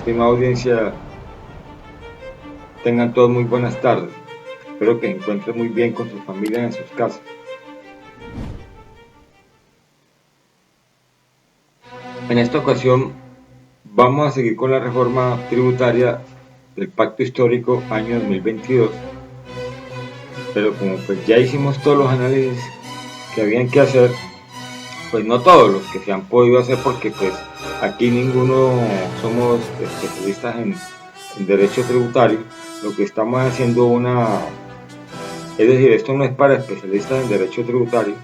Estimada audiencia, tengan todos muy buenas tardes. Espero que se encuentren muy bien con sus familias en sus casas. En esta ocasión vamos a seguir con la reforma tributaria del Pacto Histórico año 2022. Pero como pues ya hicimos todos los análisis que habían que hacer, pues no todos los que se han podido hacer, porque pues aquí ninguno somos especialistas en derecho tributario. Lo que estamos haciendo es decir, esto no es para especialistas en derecho tributario,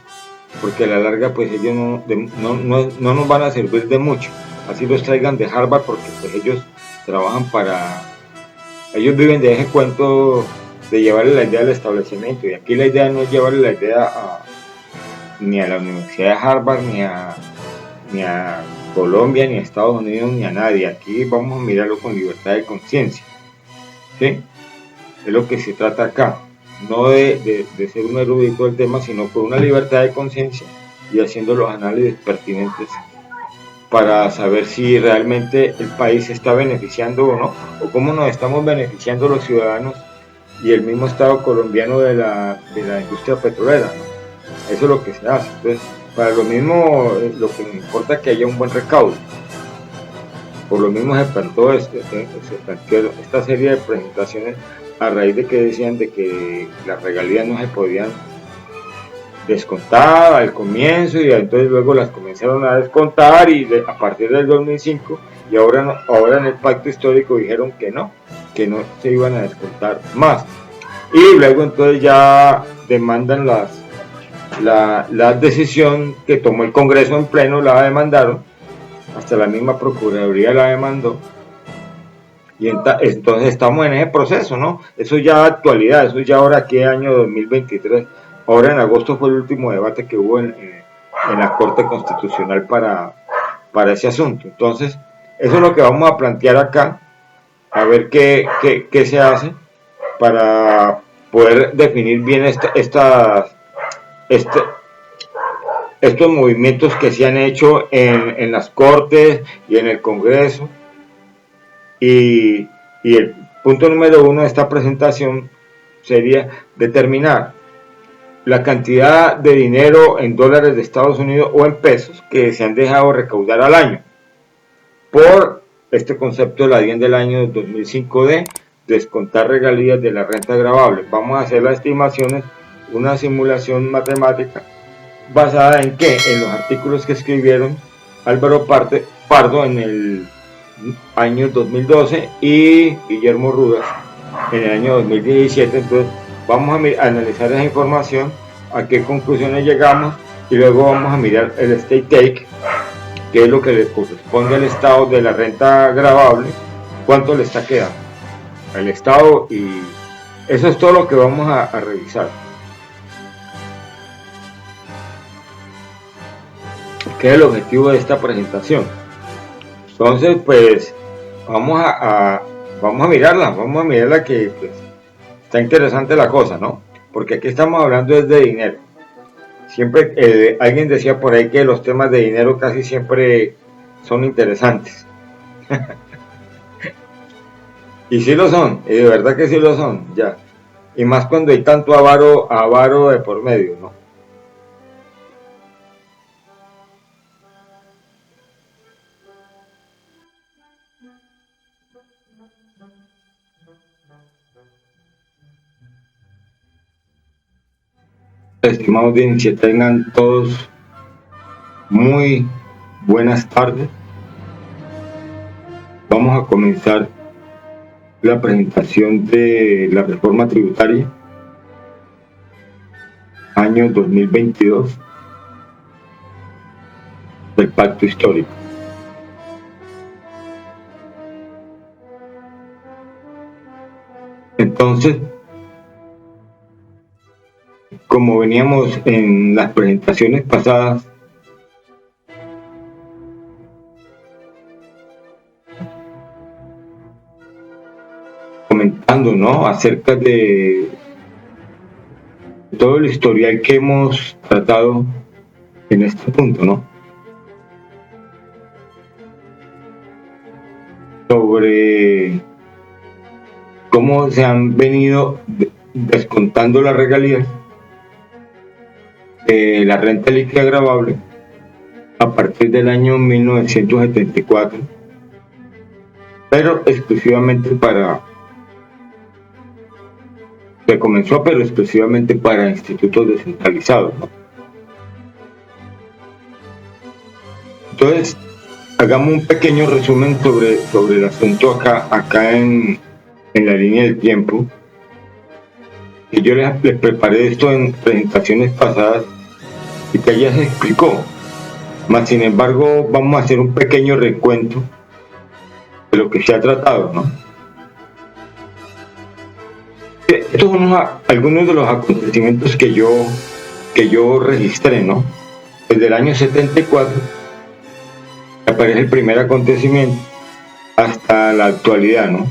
porque a la larga pues ellos no nos van a servir de mucho, así los traigan de Harvard, porque pues ellos trabajan ellos viven de ese cuento de llevarle la idea al establecimiento, y aquí la idea no es llevarle la idea ni a la Universidad de Harvard, ni a Colombia, ni a Estados Unidos, ni a nadie. Aquí vamos a mirarlo con libertad de conciencia, ¿sí? Es lo que se trata acá, no de ser un erudito del tema, sino con una libertad de conciencia y haciendo los análisis pertinentes para saber si realmente el país se está beneficiando o no, o cómo nos estamos beneficiando los ciudadanos y el mismo Estado colombiano de la industria petrolera, ¿no? Eso es lo que se hace. Entonces, para lo mismo, lo que me importa es que haya un buen recaudo. Por lo mismo se planteó esta serie de presentaciones a raíz de que decían de que las regalías no se podían descontar al comienzo, y entonces luego las comenzaron a descontar, y a partir del 2005, y ahora en el pacto histórico dijeron que no se iban a descontar más, y luego entonces ya demandan la decisión que tomó el Congreso en pleno, la demandaron, hasta la misma Procuraduría la demandó, y entonces estamos en ese proceso, ¿no? Eso ya actualidad, eso ya ahora que año 2023. Ahora en agosto fue el último debate que hubo en la Corte Constitucional para ese asunto. Entonces, eso es lo que vamos a plantear acá, a ver qué se hace para poder definir bien estos movimientos que se han hecho en las Cortes y en el Congreso. Y el punto número 1 de esta presentación sería determinar la cantidad de dinero en dólares de Estados Unidos o en pesos que se han dejado recaudar al año por este concepto de la DIAN del año 2005 de descontar regalías de la renta gravable. Vamos a hacer las estimaciones, una simulación matemática basada en qué, en los artículos que escribieron Álvaro Pardo en el año 2012 y Guillermo Rudas en el año 2017. Entonces vamos a analizar esa información, a qué conclusiones llegamos, y luego vamos a mirar el state take, que es lo que le corresponde al Estado de la renta gravable, cuánto le está quedando al Estado, y eso es todo lo que vamos a revisar. ¿Qué es el objetivo de esta presentación? Entonces, pues vamos a mirarla, que pues, está interesante la cosa, ¿no? Porque aquí estamos hablando es de dinero. Siempre alguien decía por ahí que los temas de dinero casi siempre son interesantes. Y sí lo son, y de verdad que sí lo son, ya. Y más cuando hay tanto avaro de por medio, ¿no? Estimados audiencia, tengan todos muy buenas tardes. Vamos a comenzar la presentación de la reforma tributaria año 2022 del Pacto Histórico. Entonces, como veníamos en las presentaciones pasadas, comentando, ¿no?, acerca de todo el historial que hemos tratado en este punto, ¿no? sobre cómo se han venido descontando las regalías de la renta líquida gravable a partir del año 1974, pero exclusivamente se comenzó, pero exclusivamente para institutos descentralizados, ¿no? Entonces, hagamos un pequeño resumen sobre el asunto acá en la línea del tiempo. Y yo les preparé esto en presentaciones pasadas y que ya se explicó. Mas, sin embargo, vamos a hacer un pequeño recuento de lo que se ha tratado, ¿no? Estos son algunos de los acontecimientos que yo registré, ¿no? Desde el año 74 aparece el primer acontecimiento hasta la actualidad, ¿no?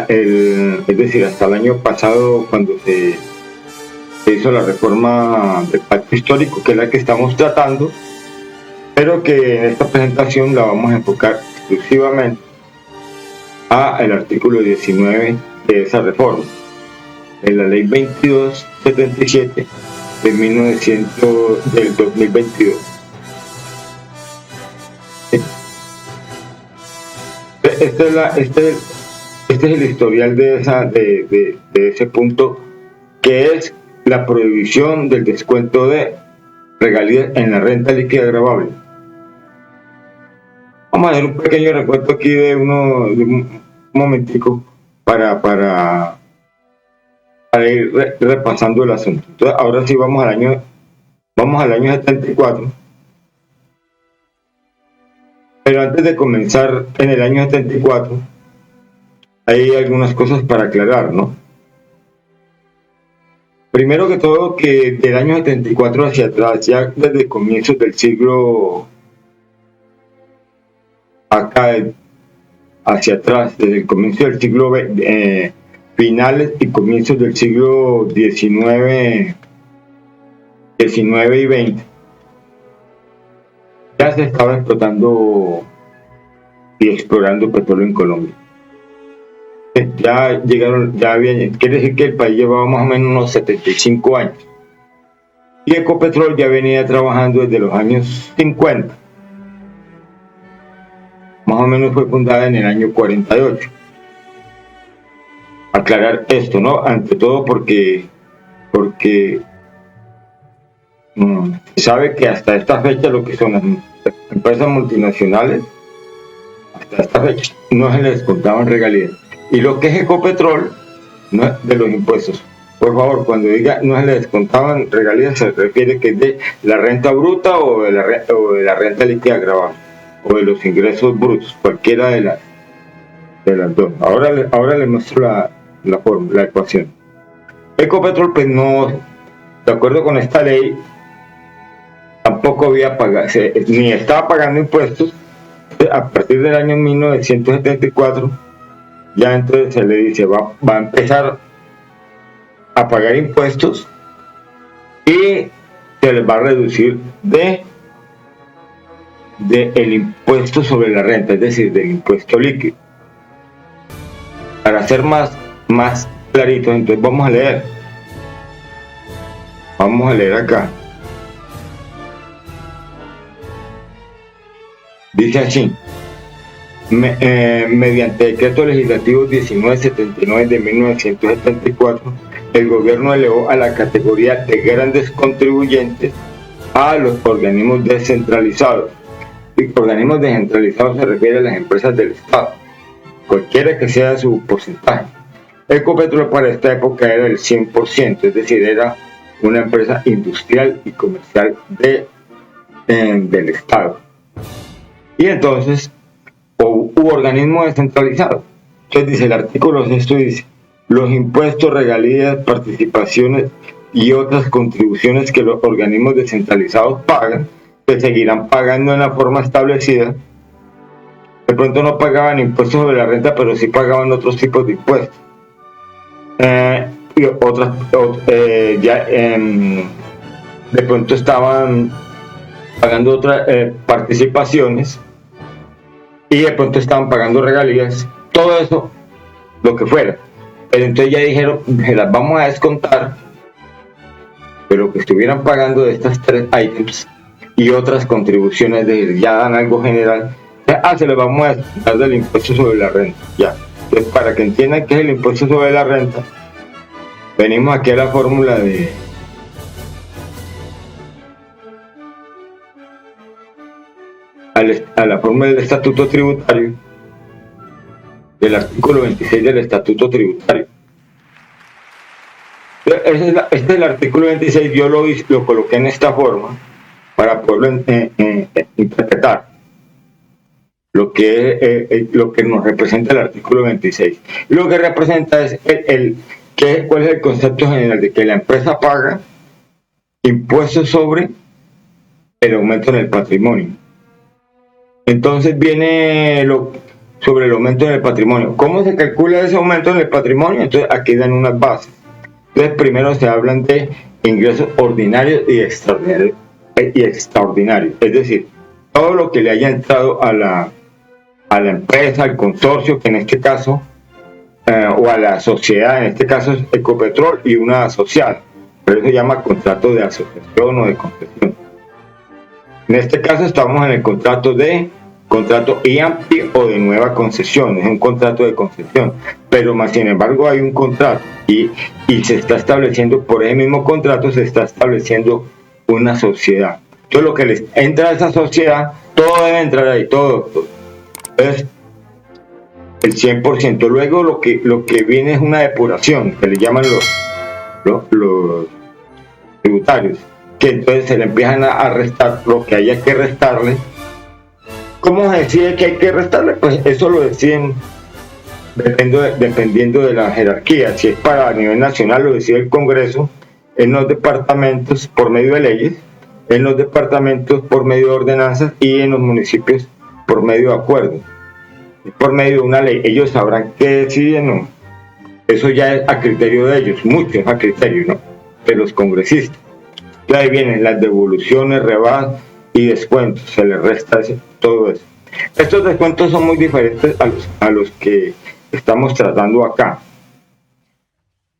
Es decir, hasta el año pasado, cuando se hizo la reforma del pacto histórico, que es la que estamos tratando, pero que en esta presentación la vamos a enfocar exclusivamente al artículo 19 de esa reforma, de la ley 2277 del 2022. Este es el historial de ese punto, que es la prohibición del descuento de regalías en la renta líquida gravable. Vamos a hacer un pequeño recuento aquí de un momentico para ir repasando el asunto. Entonces, ahora sí vamos al año 74. Pero antes de comenzar en el año 74, hay algunas cosas para aclarar, ¿no? Primero que todo, que del año 74 hacia atrás, ya desde comienzos del siglo, acá hacia atrás, desde el comienzo del siglo finales y comienzos del siglo XIX y XX, ya se estaba explotando y explorando petróleo en Colombia. Quiere decir que el país llevaba más o menos unos 75 años. Y Ecopetrol ya venía trabajando desde los años 50. Más o menos fue fundada en el año 48. Aclarar esto, ¿no? Ante todo porque se sabe que hasta esta fecha lo que son las empresas multinacionales, hasta esta fecha no se les descontaban regalías. Y lo que es Ecopetrol, no es de los impuestos. Por favor, cuando diga no se le descontaban regalías, se refiere que es de la renta bruta o de la renta líquida gravable, o de los ingresos brutos, cualquiera de las dos. Ahora les muestro la ecuación. Ecopetrol, pues no, de acuerdo con esta ley, tampoco había pagado, ni estaba pagando impuestos. A partir del año 1974, ya entonces se le dice, va a empezar a pagar impuestos y se les va a reducir el impuesto sobre la renta, es decir, del impuesto líquido. Para ser más clarito, entonces vamos a leer acá. Dice así: mediante decreto legislativo 1979 de 1974, el gobierno elevó a la categoría de grandes contribuyentes a los organismos descentralizados. Y organismos descentralizados se refiere a las empresas del Estado, cualquiera que sea su porcentaje. Ecopetrol para esta época era el 100%, es decir, era una empresa industrial y comercial del Estado. Y entonces hubo organismos descentralizados. Entonces dice el artículo 6, dice: los impuestos, regalías, participaciones y otras contribuciones que los organismos descentralizados pagan, se seguirán pagando en la forma establecida. De pronto no pagaban impuestos sobre la renta, pero sí pagaban otros tipos de impuestos. Y otras, de pronto estaban pagando otras participaciones y de pronto estaban pagando regalías, todo eso, lo que fuera. Pero entonces ya dijeron, se las vamos a descontar, pero que estuvieran pagando de estas 3 items y otras contribuciones, es decir, ya dan algo general, se les vamos a dar del impuesto sobre la renta, ya. Entonces, para que entiendan qué es el impuesto sobre la renta, venimos aquí a la fórmula a la fórmula del estatuto tributario, del artículo 26 del estatuto tributario. Este es el artículo 26, yo lo coloqué en esta forma para poderlo interpretar lo que nos representa el artículo 26. Lo que representa es cuál es el concepto general de que la empresa paga impuestos sobre el aumento en el patrimonio. Entonces viene sobre el aumento en el patrimonio. ¿Cómo se calcula ese aumento en el patrimonio? Entonces aquí dan unas bases. Entonces primero se hablan de ingresos ordinarios y extraordinarios. Es decir, todo lo que le haya entrado a la empresa, al consorcio, que en este caso, o a la sociedad, en este caso es Ecopetrol y una asociada. Por eso se llama contrato de asociación o de concesión. En este caso estamos en el contrato IAMPI o de nueva concesión, es un contrato de concesión, pero más sin embargo hay un contrato y se está estableciendo, por ese mismo contrato se está estableciendo una sociedad. Entonces lo que les entra a esa sociedad, todo debe entrar ahí, todo. Es el 100%. Luego lo que viene es una depuración, que le llaman los tributarios, que entonces se le empiezan a restar lo que haya que restarle. ¿Cómo se decide que hay que restarle? Pues eso lo deciden dependiendo de la jerarquía. Si es para a nivel nacional, lo decide el Congreso, en los departamentos por medio de leyes, en los departamentos por medio de ordenanzas y en los municipios por medio de acuerdos. Por medio de una ley, ellos sabrán qué deciden, ¿no? Eso ya es a criterio de ellos, mucho es a criterio, ¿no?, de los congresistas. Y ahí vienen las devoluciones, rebajas y descuentos, se les resta todo eso. Estos descuentos son muy diferentes a los que estamos tratando acá.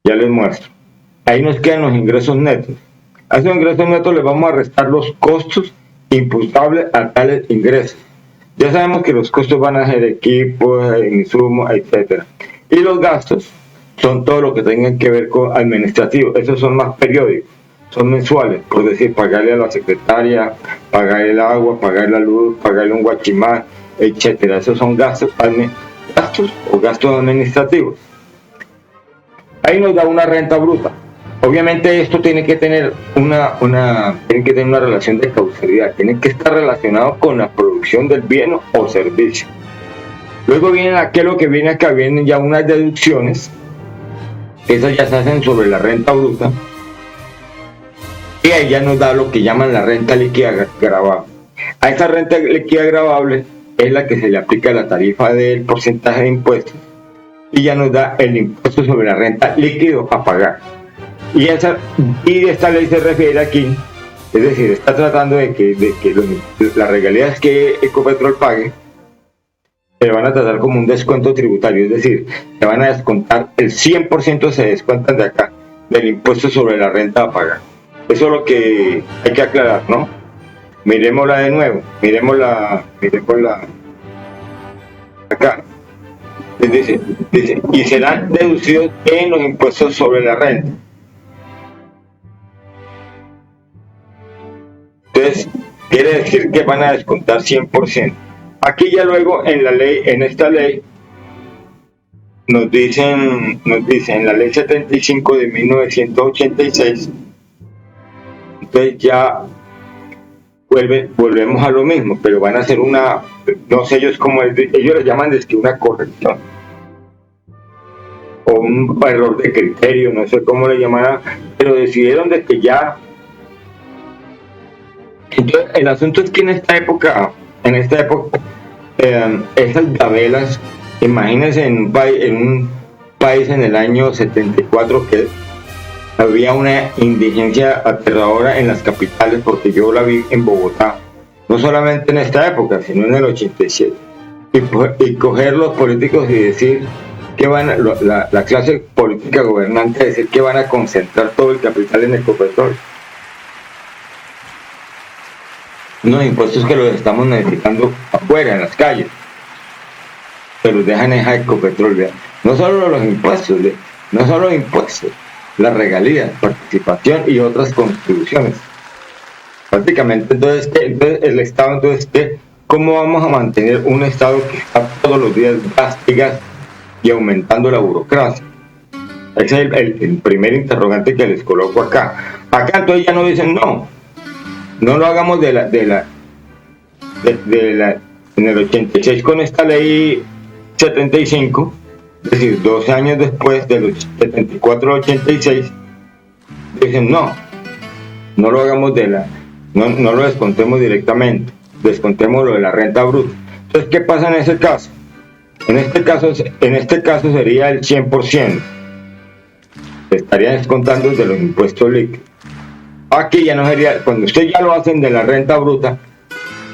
Ya les muestro. Ahí nos quedan los ingresos netos. A esos ingresos netos les vamos a restar los costos imputables a tales ingresos. Ya sabemos que los costos van a ser equipos, insumos, etc. Y los gastos son todo lo que tengan que ver con administrativo. Esos son más periódicos, son mensuales, por decir, pagarle a la secretaria, pagar el agua, pagar la luz, pagarle un guachimán, etc. Esos son gastos o gastos administrativos. Ahí nos da una renta bruta. Obviamente esto tiene que tener una relación de causalidad, tiene que estar relacionado con la producción del bien o servicio. Luego viene lo que viene acá, vienen ya unas deducciones, esas ya se hacen sobre la renta bruta, y ahí ya nos da lo que llaman la renta líquida gravable. A esta renta líquida gravable es la que se le aplica la tarifa del porcentaje de impuestos, y ya nos da el impuesto sobre la renta líquido a pagar. Y esta ley se refiere aquí, es decir, está tratando de que las regalías que Ecopetrol pague se van a tratar como un descuento tributario, es decir, se van a descontar el 100%, se descuentan de acá, del impuesto sobre la renta a pagar. Eso es lo que hay que aclarar, ¿no? Miremosla de nuevo, miremosla acá. Dice, y serán deducidos en los impuestos sobre la renta. Entonces, quiere decir que van a descontar 100%. Aquí ya luego en esta ley, nos dicen en la ley 75 de 1986, entonces ya volvemos a lo mismo, pero van a hacer no sé ellos cómo ellos le llaman una corrección, o un error de criterio, no sé cómo le llamarán, pero decidieron de que ya. Entonces, el asunto es que en esta época, esas gabelas, imagínense en un país en el año 74 que había una indigencia aterradora en las capitales, porque yo la vi en Bogotá, no solamente en esta época, sino en el 87. y coger los políticos y decir que la clase política gobernante decir que van a concentrar todo el capital en Ecopetrol. Unos impuestos que los estamos necesitando afuera, en las calles, pero dejan esa Ecopetrol, ¿verdad? No solo los impuestos, las regalías, participación y otras contribuciones. Prácticamente, entonces el Estado, ¿cómo vamos a mantener un Estado que está todos los días gas y aumentando la burocracia? Ese es el primer interrogante que les coloco acá. Acá entonces ya no dicen no lo hagamos en el 86 con esta ley 75, es decir, 12 años después de los 74 al 86, dicen no lo hagamos no lo descontemos directamente, descontemos lo de la renta bruta. Entonces, ¿qué pasa en ese caso? En este caso sería el 100%. Se estaría descontando de los impuestos líquidos. Aquí ya no sería, cuando ustedes ya lo hacen de la renta bruta,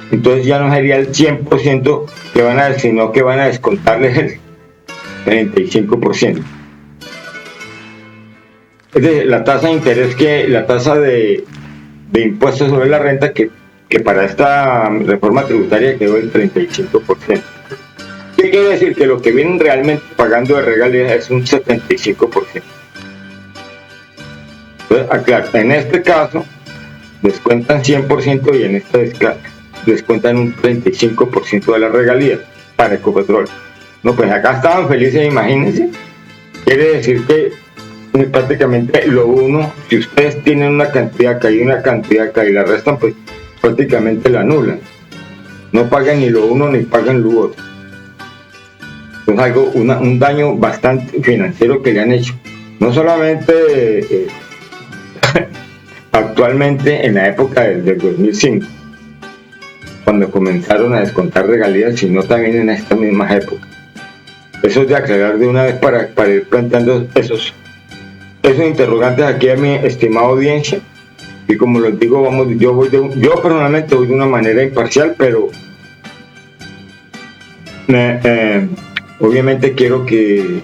entonces ya no sería el 100% que van a dar, sino que van a descontarles el 35%. Es decir, la tasa de interés la tasa de impuestos sobre la renta que para esta reforma tributaria quedó el 35%. ¿Qué quiere decir? Que lo que vienen realmente pagando de regalías es un 75%. Entonces, aclaro, en este caso descuentan 100% y en este descuentan un 35% de las regalías para Ecopetrol. No, pues acá estaban felices, imagínense. Quiere decir que prácticamente lo uno, si ustedes tienen una cantidad acá y una cantidad acá y la restan, pues prácticamente la anulan. No pagan ni lo uno ni pagan lo otro. Es un daño bastante financiero que le han hecho. No solamente actualmente en la época del 2005, cuando comenzaron a descontar regalías, sino también en esta misma época. Eso es de aclarar de una vez para ir planteando esos interrogantes aquí a mi estimada audiencia. Y como les digo, yo personalmente voy de una manera imparcial, pero obviamente quiero que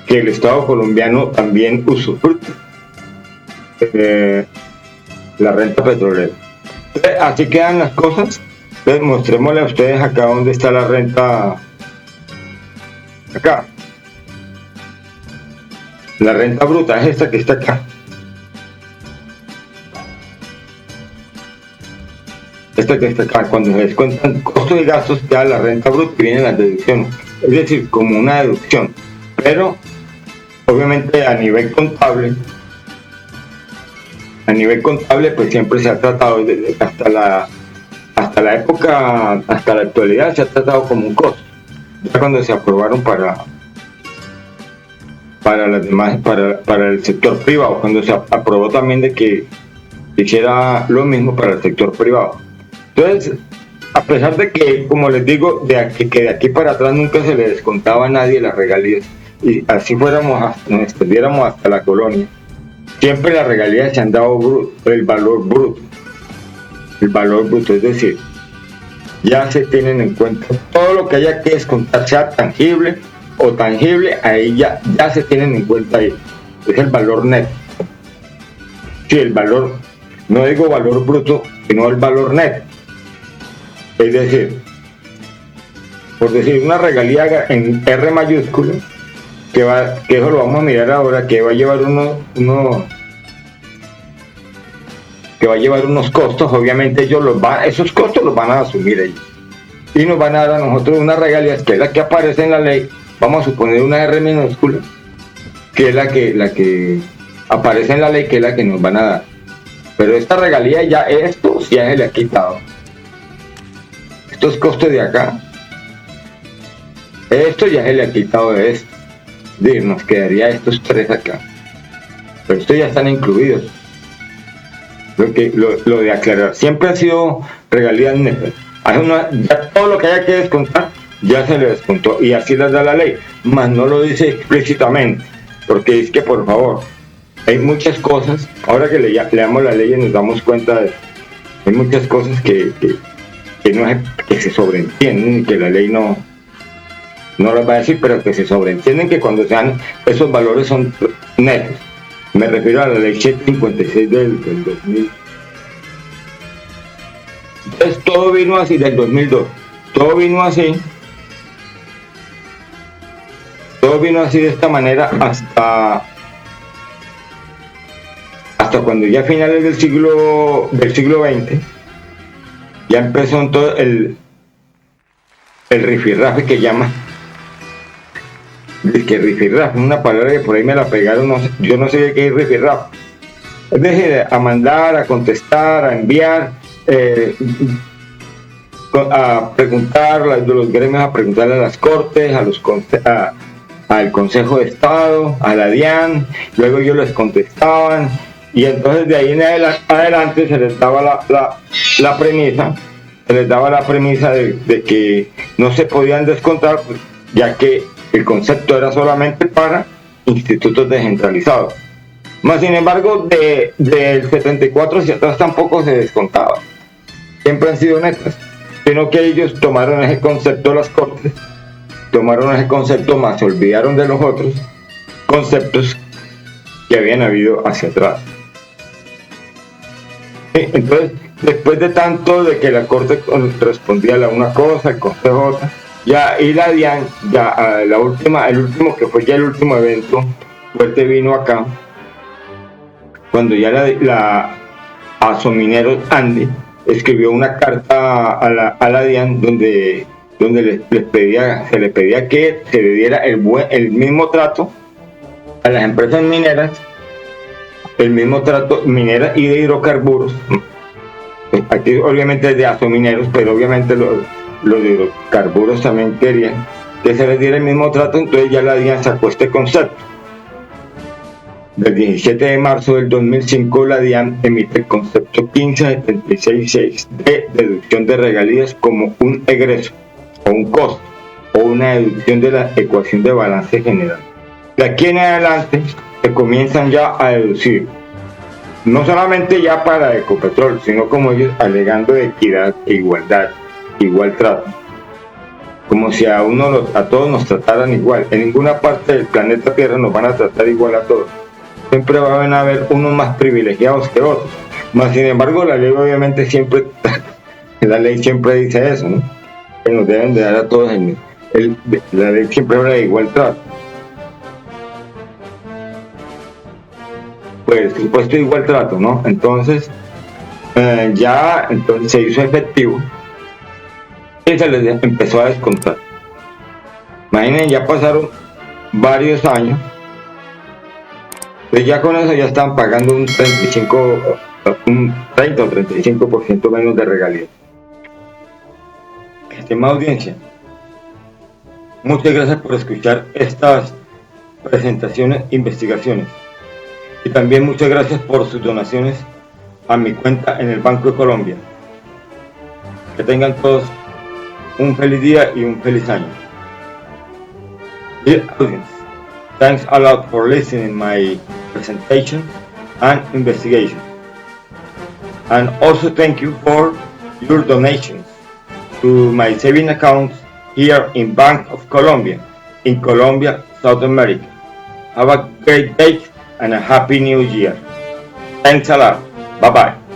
el Estado colombiano también usufructe la renta petrolera. Así quedan las cosas. Entonces, mostrémosle a ustedes acá dónde está la renta. Acá. La renta bruta es esta que está acá. Esta que está acá. Cuando se descuentan costos y gastos, queda la renta bruta y vienen las deducciones. Es decir, como una deducción. Pero, obviamente, a nivel contable, pues siempre se ha tratado, hasta la época, hasta la actualidad, se ha tratado como un costo. Ya cuando se aprobaron para las demás, para el sector privado, cuando se aprobó también de que hiciera lo mismo para el sector privado. Entonces, a pesar de que, como les digo, que de aquí para atrás nunca se le descontaba a nadie las regalías, y así nos extendiéramos hasta la colonia, siempre las regalías se han dado el valor bruto, es decir, ya se tienen en cuenta todo lo que haya que descontar, sea tangible o tangible, ahí ya se tienen en cuenta ahí, es el valor neto. Sí, el valor, no digo valor bruto, sino el valor neto. Es decir, por decir una regalía en R mayúsculo, que eso lo vamos a mirar ahora, que va a llevar unos costos. Obviamente esos costos los van a asumir ellos y nos van a dar a nosotros unas regalías que es la que aparece en la ley. Vamos a suponer una R minúscula, que es la que aparece en la ley, que es la que nos van a dar. Pero esta regalía esto ya se le ha quitado. Estos costos de acá, esto ya se le ha quitado de esto. Nos quedaría estos tres acá, pero estos ya están incluidos. Lo de aclarar siempre ha sido regalías netas. Ya todo lo que haya que descontar ya se le descontó y así les da la ley, mas no lo dice explícitamente, porque es que, por favor, hay muchas cosas. Ahora que leamos la ley y nos damos cuenta de hay muchas cosas que que no es que se sobreentienden, que la ley no las va a decir, pero que se sobreentienden que cuando sean esos valores son netos. Me refiero a la ley 756 del 2000. Entonces todo vino así del 2002. Todo vino así de esta manera hasta cuando ya a finales del siglo XX ya empezó en todo el rifirrafe que llama. Es que rifirrafe, una palabra que por ahí me la pegaron, yo no sé de qué es rifirrafe. Es decir, a mandar, a contestar, a enviar, a preguntar, de los gremios a preguntarle a las cortes, al Consejo de Estado, a la DIAN, luego ellos les contestaban, y entonces de ahí en adelante se les daba la premisa de que no se podían descontar, pues, ya que el concepto era solamente para institutos descentralizados. Más sin embargo, del 74 hacia atrás tampoco se descontaba. Siempre han sido netas, sino que ellos tomaron ese concepto, las cortes, tomaron ese concepto, más se olvidaron de los otros conceptos que habían habido hacia atrás. Entonces, después de tanto de que la corte respondía a una cosa, el consejo otra, ya, y la DIAN, ya el último que fue ya el último evento fuerte vino acá, cuando ya la Asomineros Andy escribió una carta a la DIAN donde se le pedía que se le diera el mismo trato a las empresas mineras, el mismo trato mineras y de hidrocarburos. Aquí obviamente es de Asomineros, pero obviamente los hidrocarburos también querían que se les diera el mismo trato. Entonces ya la DIAN sacó este concepto. Del 17 de marzo del 2005 la DIAN emite el concepto 1576 de deducción de regalías como un egreso o un costo o una deducción de la ecuación de balance general. De aquí en adelante se comienzan ya a deducir, no solamente ya para Ecopetrol, sino como ellos alegando de equidad e igualdad, igual trato, como si a todos nos trataran igual. En ninguna parte del planeta Tierra nos van a tratar igual a todos. Siempre van a haber unos más privilegiados que otros. Más sin embargo, la ley obviamente siempre dice eso, ¿no? Que nos deben de dar a todos la ley siempre habla de igual trato. Pues supuesto igual trato, ¿no? Entonces entonces se hizo efectivo y se les empezó a descontar. Imaginen, ya pasaron varios años. Pues ya con eso ya están pagando un 30 o 35% menos de regalías. Estimada audiencia, muchas gracias por escuchar estas presentaciones, investigaciones, y también muchas gracias por sus donaciones a mi cuenta en el Banco de Colombia. Que tengan todos un feliz día y un feliz año. Dear audience, thanks a lot for listening my presentation and investigation. And also thank you for your donations to my saving account here in Bank of Colombia, in Colombia, South America. Have a great day and a happy new year. Thanks a lot. Bye-bye.